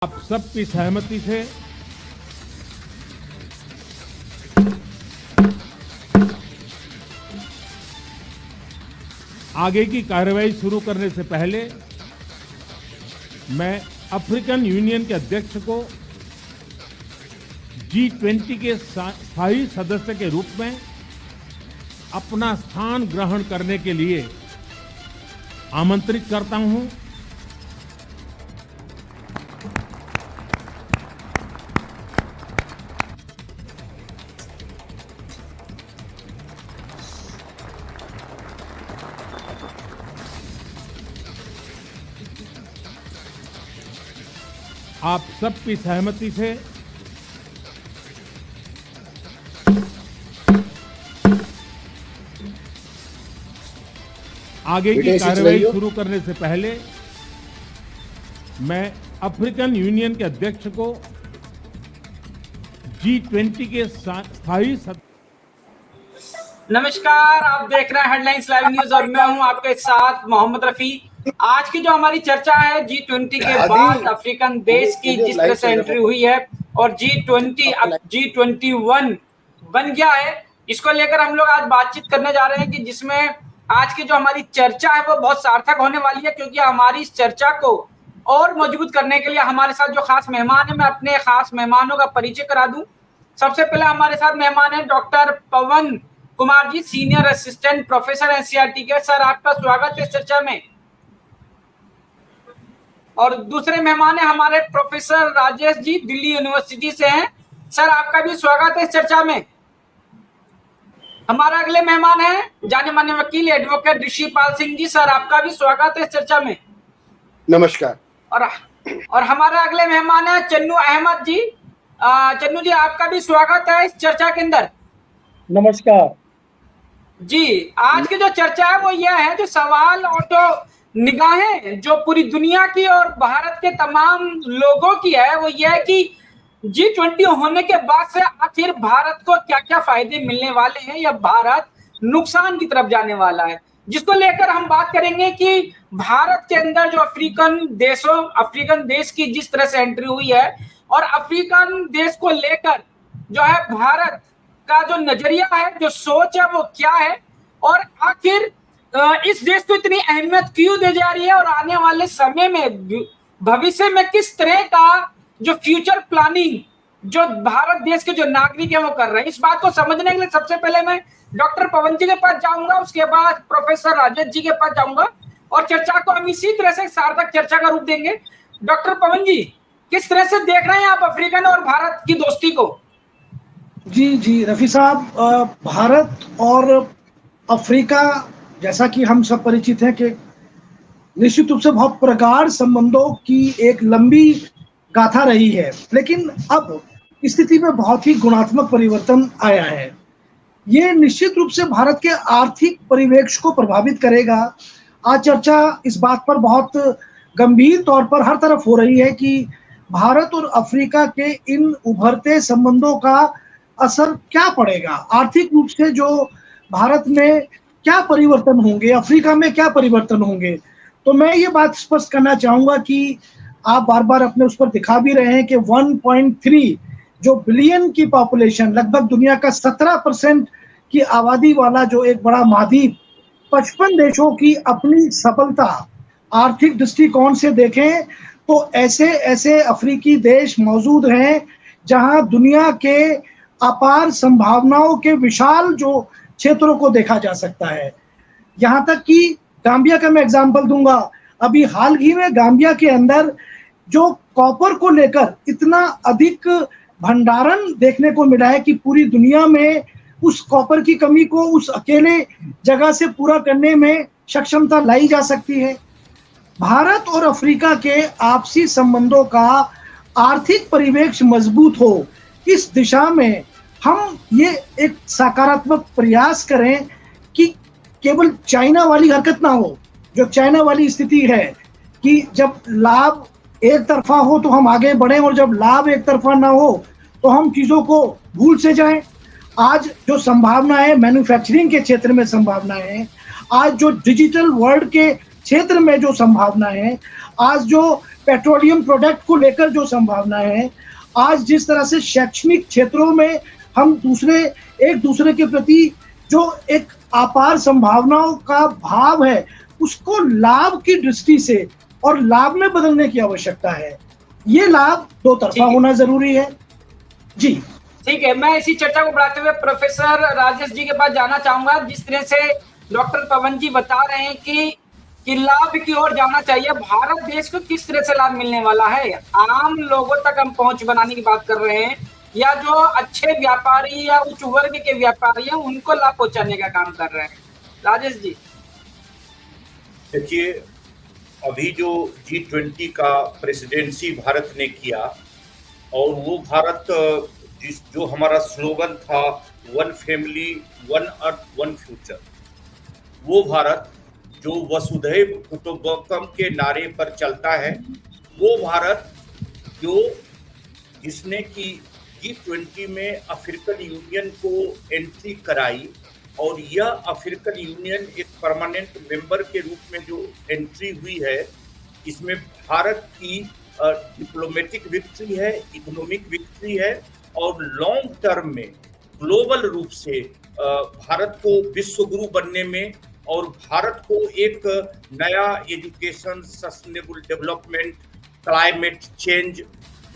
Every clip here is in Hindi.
आप सबकी सहमति से आगे की कार्रवाई शुरू करने से पहले मैं अफ्रीकन यूनियन के अध्यक्ष को G20 के स्थायी सदस्य के रूप में अपना स्थान ग्रहण करने के लिए आमंत्रित करता हूं। आप सबकी सहमति से आगे की कार्रवाई शुरू करने से पहले मैं अफ्रीकन यूनियन के अध्यक्ष को G20 के स्थायी नमस्कार, आप देख रहे हैं हेडलाइंस लाइव न्यूज और मैं हूं आपके साथ मोहम्मद रफी। आज की जो हमारी चर्चा है G20 के बाद अफ्रीकन देश की जिस तरह से एंट्री हुई है और G20 अब G21 बन गया है, इसको लेकर हम लोग आज बातचीत करने जा रहे हैं कि जिसमें आज की जो हमारी चर्चा है वो बहुत सार्थक होने वाली है, क्योंकि हमारी इस चर्चा को और मजबूत करने के लिए हमारे साथ जो खास मेहमान है, मैं अपने खास मेहमानों का परिचय करा दूं। सबसे पहले हमारे साथ मेहमान है डॉक्टर पवन Kumar ji, senior assistant professor NCERT के। सर, आपका स्वागत है इस चर्चा में। और दूसरे मेहमान है हमारे प्रोफेसर राजेश जी, दिल्ली यूनिवर्सिटी से हैं। सर, आपका भी स्वागत है इस चर्चा में। हमारा अगले मेहमान है जाने माने वकील एडवोकेट ऋषिपाल सिंह जी। सर, आपका भी स्वागत है इस चर्चा में। नमस्कार। और हमारा अगले मेहमान है चन्नू अहमद जी। चन्नू जी, आपका भी स्वागत है इस चर्चा के अंदर। नमस्कार जी। आज की जो चर्चा है वो यह है, जो सवाल और जो निगाहें जो पूरी दुनिया की और भारत के तमाम लोगों की है, वो यह है कि G20 होने के बाद से आखिर भारत को क्या क्या फायदे मिलने वाले हैं या भारत नुकसान की तरफ जाने वाला है, जिसको लेकर हम बात करेंगे कि भारत के अंदर जो अफ्रीकन देश की जिस तरह से एंट्री हुई है और अफ्रीकन देश को लेकर जो है भारत का जो नजरिया है, जो सोच है, वो क्या है और आखिर इस देश को इतनी अहमियत क्यों दी जा रही है और आने वाले समय में भविष्य में किस तरह का जो फ्यूचर प्लानिंग जो भारत देश के जो नागरिक है वो कर रहे हैं। इस बात को समझने के लिए सबसे पहले मैं डॉक्टर पवन जी के पास जाऊंगा, उसके बाद प्रोफेसर राजेश जी के पास जाऊंगा और चर्चा को हम इसी तरह से सार्थक चर्चा का रूप देंगे। डॉक्टर पवन जी, किस तरह से देख रहे हैं आप अफ्रीकन और भारत की दोस्ती को? जी रफी साहब, भारत और अफ्रीका, जैसा कि हम सब परिचित हैं कि निश्चित रूप से बहुत प्रगाढ़ संबंधों की एक लंबी गाथा रही है, लेकिन अब स्थिति में बहुत ही गुणात्मक परिवर्तन आया है। ये निश्चित रूप से भारत के आर्थिक परिवेश को प्रभावित करेगा। आज चर्चा इस बात पर बहुत गंभीर तौर पर हर तरफ हो रही है कि भारत और अफ्रीका के इन उभरते संबंधों का असर क्या पड़ेगा, आर्थिक रूप से जो भारत में क्या परिवर्तन होंगे, अफ्रीका में क्या परिवर्तन होंगे। तो मैं ये बात स्पष्ट करना चाहूंगा कि आप बार बार अपने उस पर दिखा भी रहे हैं कि 1.3 जो बिलियन की पॉपुलेशन, लगभग दुनिया का 17% की आबादी वाला जो एक बड़ा महाद्वीप, 55 देशों की अपनी सफलता आर्थिक दृष्टिकोण से देखें तो ऐसे ऐसे अफ्रीकी देश मौजूद हैं जहां दुनिया के अपार संभावनाओं के विशाल जो क्षेत्रों को देखा जा सकता है। यहाँ तक कि गाम्बिया का मैं एग्जाम्पल दूंगा। अभी हाल ही में गाम्बिया के अंदर जो कॉपर को लेकर इतना अधिक भंडारण देखने को मिला है कि पूरी दुनिया में उस कॉपर की कमी को उस अकेले जगह से पूरा करने में सक्षमता लाई जा सकती है। भारत और अफ्रीका के आपसी संबंधों का आर्थिक परिवेश मजबूत हो, इस दिशा में हम ये एक सकारात्मक प्रयास करें कि केवल चाइना वाली हरकत ना हो। जो चाइना वाली स्थिति है कि जब लाभ एक तरफा हो तो हम आगे बढ़ें और जब लाभ एक तरफा ना हो तो हम चीज़ों को भूल से जाएं। आज जो संभावना है मैन्युफैक्चरिंग के क्षेत्र में संभावना है, आज जो डिजिटल वर्ल्ड के क्षेत्र में जो संभावना है, आज जो पेट्रोलियम प्रोडक्ट को लेकर जो संभावनाएं हैं, आज जिस तरह से शैक्षणिक क्षेत्रों में हम एक दूसरे के प्रति जो एक अपार संभावनाओं का भाव है, उसको लाभ की दृष्टि से और लाभ में बदलने की आवश्यकता है। ये लाभ दो तरफा होना जरूरी है। जी ठीक है, मैं इसी चर्चा को बढ़ाते हुए प्रोफेसर राजेश जी के पास जाना चाहूंगा। जिस तरह से डॉक्टर पवन जी बता रहे हैं कि लाभ की ओर जाना चाहिए, भारत देश को किस तरह से लाभ मिलने वाला है, आम लोगों तक हम पहुंच बनाने की बात कर रहे हैं, या जो अच्छे व्यापारी या उच्च वर्ग के व्यापारी हैं उनको लाभ पहुंचाने का काम कर रहे हैं? राजेश जी देखिए, अभी जो G20 का प्रेसिडेंसी भारत ने किया, और वो भारत जो हमारा स्लोगन था one family one earth one future, वो भारत जो वसुधैव कुटुंबकम के नारे पर चलता है, वो भारत जिसने कि G20 में अफ्रीकन यूनियन को एंट्री कराई, और यह अफ्रीकन यूनियन एक परमानेंट मेंबर के रूप में जो एंट्री हुई है, इसमें भारत की डिप्लोमेटिक विक्ट्री है, इकोनॉमिक विक्ट्री है, और लॉन्ग टर्म में ग्लोबल रूप से भारत को विश्व गुरु बनने में और भारत को एक नया education, sustainable development, climate change,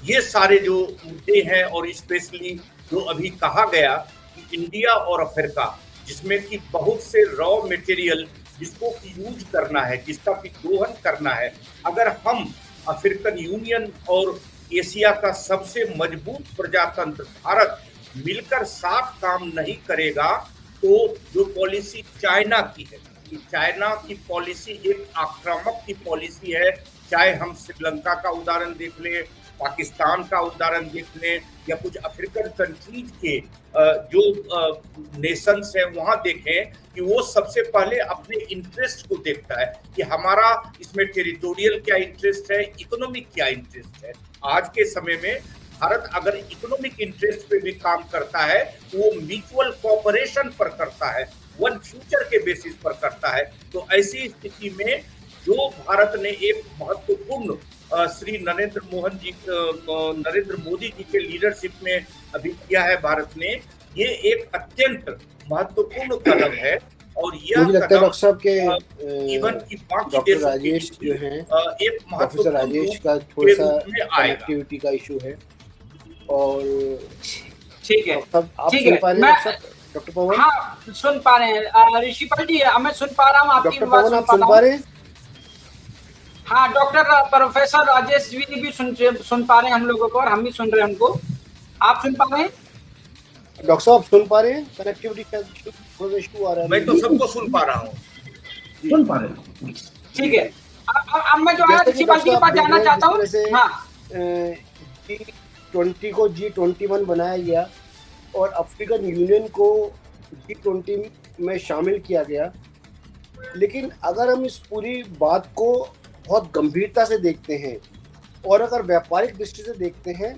ये सारे जो मुद्दे हैं, और स्पेशली जो अभी कहा गया कि इंडिया और अफ्रीका, जिसमें कि बहुत से रॉ मटेरियल जिसको कि यूज करना है, जिसका भी दोहन करना है, अगर हम अफ्रीकन यूनियन और एशिया का सबसे मजबूत प्रजातंत्र भारत मिलकर साथ काम नहीं करेगा, तो जो पॉलिसी चाइना की है, कि चाइना की पॉलिसी एक आक्रामक की पॉलिसी है, चाहे हम श्रीलंका का उदाहरण देख लें, पाकिस्तान का उदाहरण देख लें, या कुछ अफ्रीकन कंट्रीज के जो नेशंस हैं वहां देखें, कि वो सबसे पहले अपने इंटरेस्ट को देखता है कि हमारा इसमें टेरिटोरियल क्या इंटरेस्ट है, इकोनॉमिक क्या इंटरेस्ट है। आज के समय में भारत अगर इकोनॉमिक इंटरेस्ट पे भी काम करता है, तो वो म्यूचुअल कोऑपरेशन पर करता है, वन फ्यूचर के बेसिस पर करता है। तो ऐसी स्थिति में जो भारत ने एक महत्वपूर्ण श्री नरेंद्र मोदी जी के लीडरशिप में अभी किया है भारत ने, ये एक अत्यंत महत्वपूर्ण कदम है। और यह डॉक्टर साहब के इवन की बाकी डॉक्टर राजेश जो हैं, एक प्रोफेसर राजेश का थोड़ा सा कनेक्टिविटी का इशू है, और ठीक है, आप सुन पा रहे हैं डॉक्टर पवन? हाँ, सुन पा रहे हैं ऋषिपाल जी, मैं सुन पा रहा हूँ आपकी बात। सुन पा रहे हैं? हाँ, डॉक्टर प्रोफेसर राजेश जी भी सुन पा रहे हैं हम लोगों को, और हम भी सुन रहे हैं उनको। आप सुन पा रहे हैं डॉक्टर साहब? सुन पा रहे हैं? कनेक्टिविटी का थोड़ा इशू आ रहा है। मैं तो सबको सुन पा रहा हूँ। सुन पा रहे हैं, ठीक है। अब मैं जो है ऋषिपाल जी के पास जाना चाहता हूँ। G20 को G21 बनाया गया, और अफ्रीकन यूनियन को G20 में शामिल किया गया। लेकिन अगर हम इस पूरी बात को बहुत गंभीरता से देखते हैं, और अगर व्यापारिक दृष्टि से देखते हैं,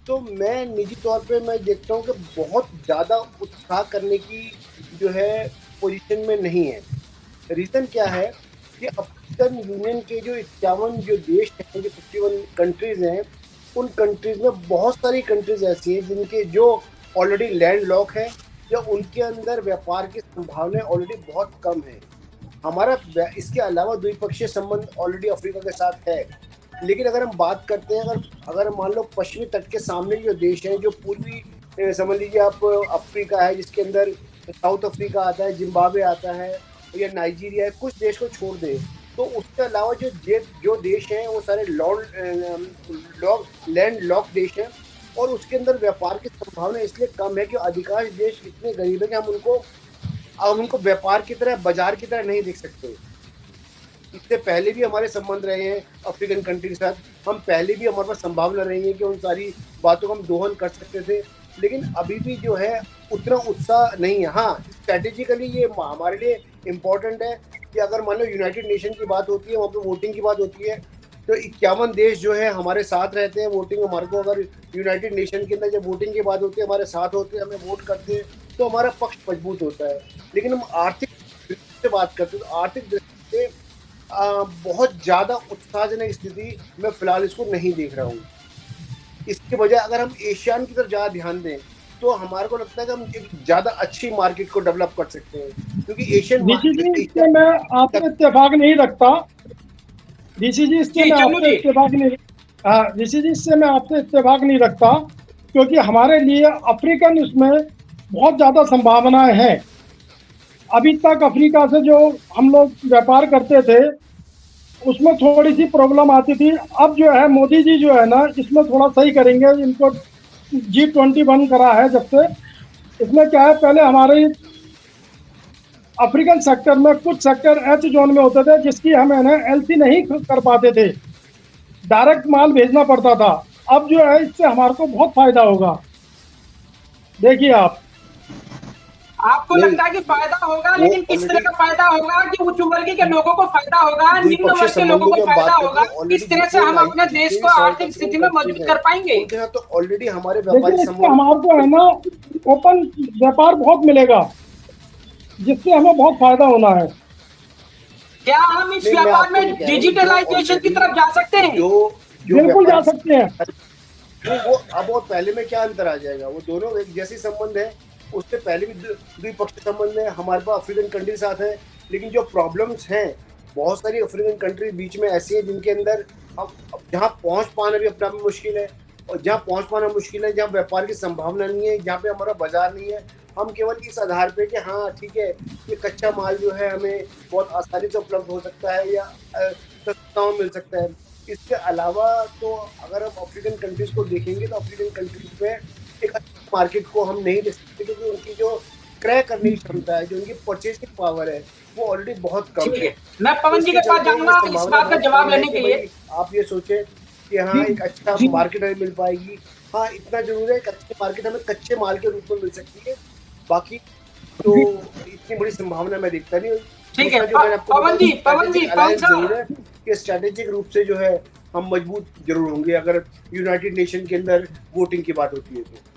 तो मैं निजी तौर पे मैं देखता हूँ कि बहुत ज़्यादा उत्साह करने की जो है पोजीशन में नहीं है। रीज़न क्या है कि अफ्रीकन यूनियन के जो 51 जो देश हैं, जो 51 कंट्रीज़ हैं, उन कंट्रीज़ में बहुत सारी कंट्रीज़ ऐसी हैं जिनके जो ऑलरेडी लैंड लॉक है, या उनके अंदर व्यापार की संभावनाएं ऑलरेडी बहुत कम है। हमारा इसके अलावा द्विपक्षीय संबंध ऑलरेडी अफ्रीका के साथ है। लेकिन अगर हम बात करते हैं, अगर मान लो पश्चिमी तट के सामने जो देश हैं, जो पूर्वी समझ लीजिए आप अफ्रीका है, जिसके अंदर साउथ अफ्रीका आता है, जिम्बाब्वे आता है, या नाइजीरिया है, कुछ देश को छोड़ दें, तो उसके अलावा जो देश हैं वो सारे लैंड लॉक देश हैं, और उसके अंदर व्यापार की संभावना इसलिए कम है कि अधिकांश देश इतने गरीब है कि हम उनको व्यापार की तरह, बाजार की तरह नहीं देख सकते। इससे पहले भी हमारे संबंध रहे हैं अफ्रीकन कंट्री के साथ, हम पहले भी हमारे पास संभावना रही है कि उन सारी बातों को हम दोहन कर सकते थे, लेकिन अभी भी जो है उतना उत्साह नहीं है। हाँ, स्ट्रैटेजिकली ये हमारे लिए इम्पोर्टेंट है कि अगर मान लो यूनाइटेड नेशन की बात होती है, वहाँ पर वोटिंग की बात होती है, तो 51 देश जो है हमारे साथ रहते हैं वोटिंग। हमारे को अगर यूनाइटेड नेशन के अंदर जब वोटिंग की बात होती है, हमारे साथ होते हैं, हमें वोट करते हैं, तो हमारा पक्ष मजबूत होता है। लेकिन हम आर्थिक दृष्टि से बात करते हैं, तो आर्थिक दृष्टि से बहुत ज़्यादा उत्साहजनक स्थिति मैं फिलहाल इसको नहीं देख रहा हूँ। इसके बजाय अगर हम एशियान की तरफ ज़्यादा ध्यान दें तो हमारे को लगता है कि हम एक ज़्यादा अच्छी मार्केट को डेवलप कर सकते हैं, क्योंकि एशियन ऋषि जी इससे मैं आपसे इत्तेफाक नहीं रखता। ऋषि जी इससे मैं आपसे इत्तेफाक नहीं ऋषि जी इससे मैं आपसे इत्तेफाक नहीं रखता, क्योंकि हमारे लिए अफ्रीकन उसमें बहुत ज़्यादा संभावनाएं हैं। अभी तक अफ्रीका से जो हम लोग व्यापार करते थे उसमें थोड़ी सी प्रॉब्लम आती थी। अब जो है मोदी जी जो है ना इसमें थोड़ा सही करेंगे। इनको G20 बंद करा है जब से, इसमें क्या है, पहले हमारे अफ्रीकन सेक्टर में कुछ सेक्टर एच जोन में होते थे जिसकी हम LC नहीं कर पाते थे, डायरेक्ट माल भेजना पड़ता था। अब जो है इससे हमारे को बहुत फायदा होगा। देखिए आपको लगता है कि फायदा होगा, लेकिन किस तरह का फायदा होगा कि उच्च वर्ग के लोगों को फायदा होगा, निम्न वर्ग के लोगों को फायदा होगा? किस तरह से हम अपने देश को आर्थिक स्थिति में मजबूत कर पाएंगे? तो ऑलरेडी हमारे व्यापारी हमारे को है ना ओपन व्यापार बहुत मिलेगा, जिससे हमें बहुत फायदा होना है। क्या हम इस व्यापार में डिजिटलाइजेशन की तरफ जा सकते हैं? बिल्कुल जा सकते हैं। वो अब और पहले में क्या अंतर आ जाएगा? वो दोनों एक जैसी संबंध है, उससे पहले भी द्विपक्षीय संबंध है। हमारे पास अफ्रीकन कंट्री साथ है, लेकिन जो प्रॉब्लम्स हैं, बहुत सारी अफ्रीकन कंट्री बीच में ऐसी है जिनके अंदर अब जहाँ पहुँच पाना भी अपना मुश्किल है, और जहाँ पहुँच पाना मुश्किल है, जहाँ व्यापार की संभावना नहीं है, जहाँ पे हमारा बाजार नहीं है, हम केवल इस आधार पे कि हाँ ठीक है ये कच्चा माल जो है हमें बहुत आसानी से उपलब्ध हो सकता है या सस्ता मिल सकता है। इसके अलावा तो अगर हम अफ्रीकन कंट्रीज को देखेंगे तो अफ्रीकन कंट्रीज में एक अच्छी मार्केट को हम नहीं देख सकते, क्योंकि उनकी जो क्रय करने की क्षमता है, जो उनकी परचेसिंग पावर है, वो ऑलरेडी बहुत कम है। मैं पवन जी के पास जाऊंगा इस बात का जवाब लेने के लिए। आप ये सोचें कि हाँ एक अच्छा मार्केट हमें मिल पाएगी। हाँ इतना जरूर है, कच्चे मार्केट हमें कच्चे माल के रूप में मिल सकती है, बाकी तो इतनी बड़ी संभावना मैं देखता नहीं। ठीक है पवन जी जरूर है कि स्ट्रेटेजिक रूप से जो है हम मजबूत जरूर होंगे अगर यूनाइटेड नेशन के अंदर वोटिंग की बात होती है तो।